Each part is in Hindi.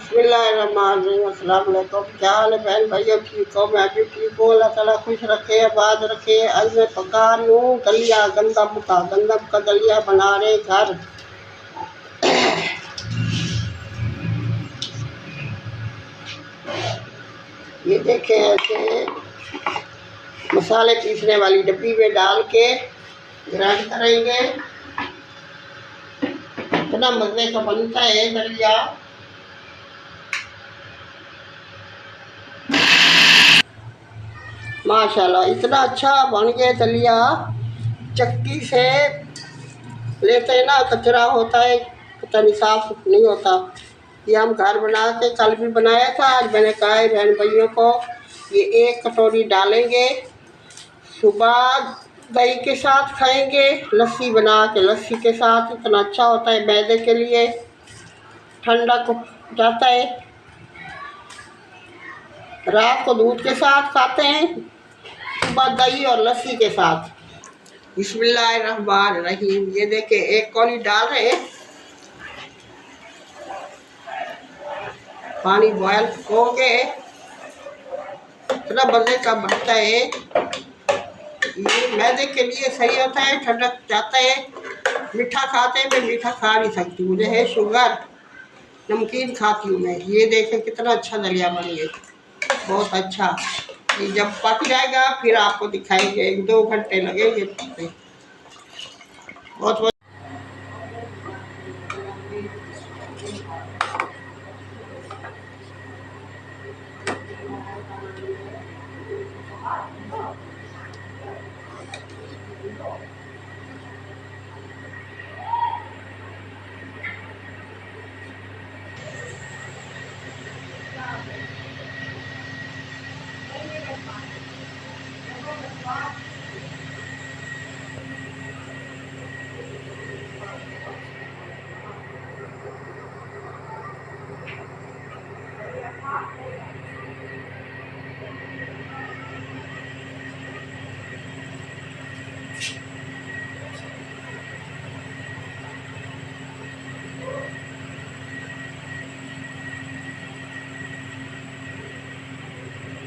बिस्मिल्लाहिर्रहमानिर्रहीम। अस्सलाम वालेकुम। क्या हाल है बहन भाइयों? ठीक हो? मैं भी ठीक हूँ। अल्लाह ताला खुश रखे, आबाद रखे। आज मैं पका लूँ दलिया, गंदम का दलिया बना रहे घर। ये देखें, ऐसे मसाले पीसने वाली डब्बी में डाल के ग्राइंड करेंगे। इतना मज़े का बनता है दलिया। माशाल्लाह इतना अच्छा बन गया दलिया। चक्की से लेते हैं ना, कचरा होता है, पता नहीं साफ नहीं होता। ये हम घर बना के कल भी बनाया था। आज मैंने कहा है बहन भाइयों को, ये 1 कटोरी डालेंगे। सुबह दही के साथ खाएंगे, लस्सी बना के लस्सी के साथ। इतना अच्छा होता है मैदे के लिए, ठंडा को जाता है। रात को दूध के साथ खाते हैं, सुबह दही और लस्सी के साथ। बिस्मिल्लाहिर्रहमानिर्रहीम। ये देखे 1 कौली डाल रहे हैं। पानी बॉयल हो गए, इतना मज़े का बनता है। ये मैदे के लिए सही होता है, ठंडक जाता है। मीठा खाते हैं, मैं मीठा खा नहीं सकती, मुझे है शुगर, नमकीन खाती हूँ मैं। ये देखें कितना अच्छा दलिया बन गया, बहुत अच्छा। ये जब पक जाएगा फिर आपको दिखाएंगे, 1-2 घंटे लगेंगे पकने। बहुत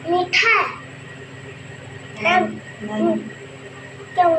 मीठा है। क्यों?